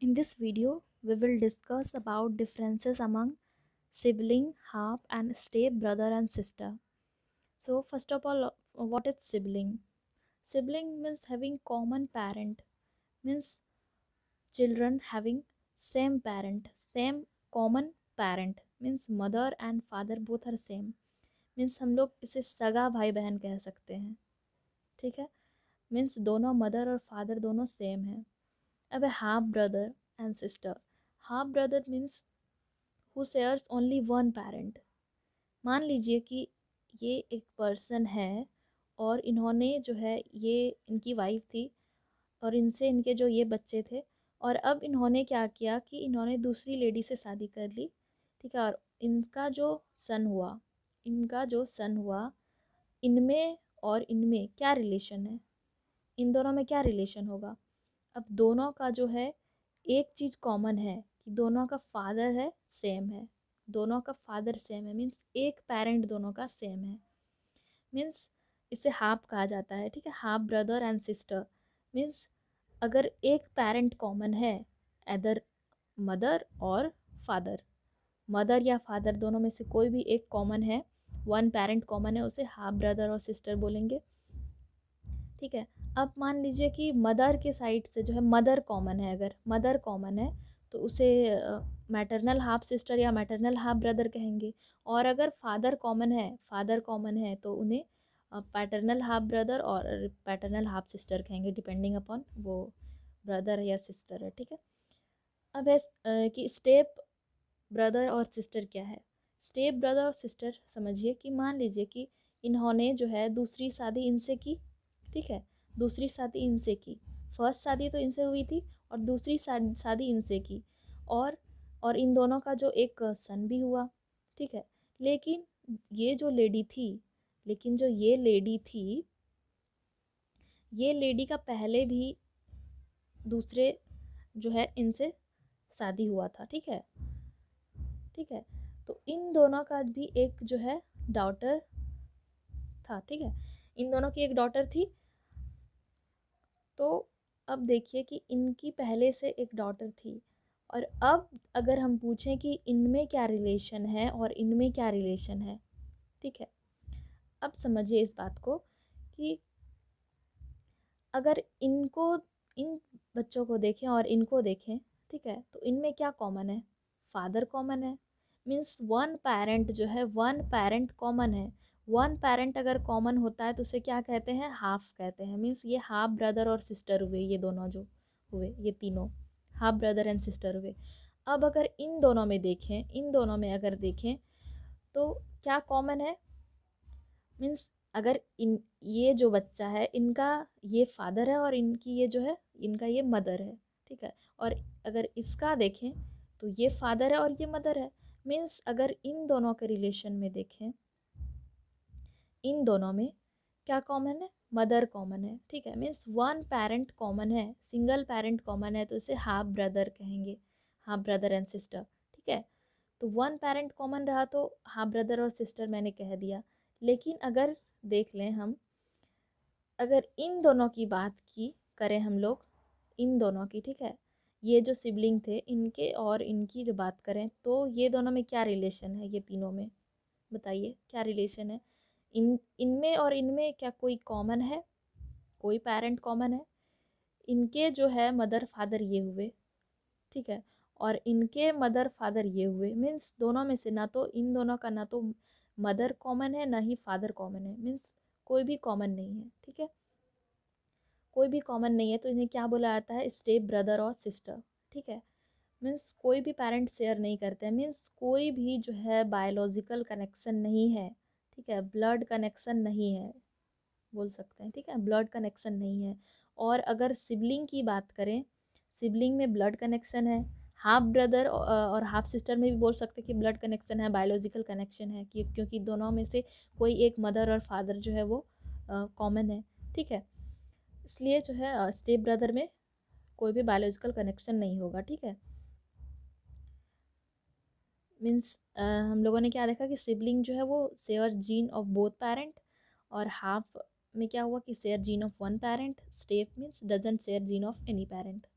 In this video, we will discuss about differences among sibling, half, and step brother and sister. So, first of all, what is sibling? Sibling means having common parent, means children having same parent, same common parent, means mother and father both are same. Means हम लोग इसे सगा भाई बहन कह सकते हैं, ठीक है। मीन्स दोनों मदर और फादर दोनों सेम हैं। अब है half brother and sister. Half brother means who shares only one parent. मान लीजिए कि ये एक पर्सन है और इन्होंने जो है ये इनकी वाइफ थी और इनसे इनके जो ये बच्चे थे, और अब इन्होंने क्या किया कि इन्होंने दूसरी लेडी से शादी कर ली, ठीक है। और इनका जो सन हुआ इनमें और इनमें क्या रिलेशन है, इन दोनों में क्या रिलेशन होगा। अब दोनों का जो है एक चीज़ कॉमन है कि दोनों का फादर है सेम है, दोनों का फादर सेम है, मीन्स एक पेरेंट दोनों का सेम है। मीन्स इसे हाफ कहा जाता है, ठीक है। Half brother and sister means अगर एक पेरेंट कॉमन है, एदर मदर और फादर, मदर या फादर दोनों में से कोई भी एक कॉमन है, वन पेरेंट कॉमन है, उसे हाफ ब्रदर और सिस्टर बोलेंगे, ठीक है। अब मान लीजिए कि मदर के साइड से जो है मदर कॉमन है, अगर मदर कॉमन है तो उसे मैटरनल हाफ सिस्टर या मैटरनल हाफ ब्रदर कहेंगे। और अगर फादर कॉमन है तो उन्हें पैटर्नल हाफ ब्रदर और पैटर्नल हाफ सिस्टर कहेंगे, डिपेंडिंग अपॉन वो ब्रदर या सिस्टर है, ठीक है। अब है कि स्टेप ब्रदर और सिस्टर क्या है। स्टेप ब्रदर और सिस्टर समझिए कि मान लीजिए कि इन्होंने जो है दूसरी शादी इनसे की, ठीक है। दूसरी शादी इनसे की, फर्स्ट शादी तो इनसे हुई थी और दूसरी शादी इनसे की, और इन दोनों का जो एक सन भी हुआ, ठीक है। लेकिन ये जो लेडी थी लेकिन जो ये लेडी थी, ये लेडी का पहले भी दूसरे जो है इनसे शादी हुआ था, ठीक है, ठीक है। तो इन दोनों का भी एक जो है डॉटर था, ठीक है। इन दोनों की एक डॉटर थी। तो अब देखिए कि इनकी पहले से एक डॉटर थी, और अब अगर हम पूछें कि इनमें क्या रिलेशन है और इनमें क्या रिलेशन है, ठीक है। अब समझिए इस बात को कि अगर इन बच्चों को देखें और इनको देखें, ठीक है, तो इनमें क्या कॉमन है, फादर कॉमन है। मीन्स वन पेरेंट जो है, वन पेरेंट कॉमन है। वन पेरेंट अगर कॉमन होता है तो उसे क्या कहते हैं, हाफ कहते हैं। मीन्स ये हाफ ब्रदर और सिस्टर हुए, ये दोनों जो हुए ये तीनों हाफ ब्रदर एंड सिस्टर हुए। अब अगर इन दोनों में अगर देखें तो क्या कॉमन है। मीन्स अगर इन ये जो बच्चा है इनका ये फादर है और इनकी ये जो है इनका ये मदर है, ठीक है। और अगर इसका देखें तो ये फादर है और ये मदर है। मीन्स अगर इन दोनों के रिलेशन में देखें, इन दोनों में क्या कॉमन है, मदर कॉमन है, ठीक है। मीन्स वन पेरेंट कॉमन है, सिंगल पेरेंट कॉमन है, तो इसे हाफ ब्रदर कहेंगे, हाफ ब्रदर एंड सिस्टर, ठीक है। तो वन पेरेंट कॉमन रहा तो हाफ ब्रदर और सिस्टर मैंने कह दिया। लेकिन अगर देख लें हम, अगर इन दोनों की बात की करें हम लोग, इन दोनों की, ठीक है, ये जो सिबलिंग थे इनके और इनकी जो बात करें तो ये दोनों में क्या रिलेशन है, ये तीनों में बताइए क्या रिलेशन है। इनमें और इनमें क्या कोई कॉमन है, कोई पेरेंट कॉमन है। इनके जो है मदर फादर ये हुए, ठीक है, और इनके मदर फादर ये हुए। मीन्स दोनों में से ना तो इन दोनों का ना तो मदर कॉमन है ना ही फादर कॉमन है, मीन्स कोई भी कॉमन नहीं है, ठीक है। कोई भी कॉमन नहीं है तो इन्हें क्या बोला जाता है, स्टेप ब्रदर और सिस्टर, ठीक है। मीन्स कोई भी पेरेंट शेयर नहीं करते हैं, मीन्स कोई भी जो है बायोलॉजिकल कनेक्शन नहीं है, ठीक है, ब्लड कनेक्शन नहीं है बोल सकते हैं, ठीक है, ब्लड कनेक्शन नहीं है। और अगर सिबलिंग की बात करें, सिबलिंग में ब्लड कनेक्शन है, हाफ ब्रदर और हाफ सिस्टर में भी बोल सकते हैं कि ब्लड कनेक्शन है, बायोलॉजिकल कनेक्शन है, क्योंकि दोनों में से कोई एक मदर और फादर जो है वो कॉमन है, ठीक है। इसलिए जो है स्टेप ब्रदर में कोई भी बायोलॉजिकल कनेक्शन नहीं होगा, ठीक है। मीन्स हम लोगों ने क्या देखा कि सिबलिंग जो है वो share gene of both parent, और हाफ में क्या हुआ कि share gene of one parent. Step means doesn't share gene of any parent.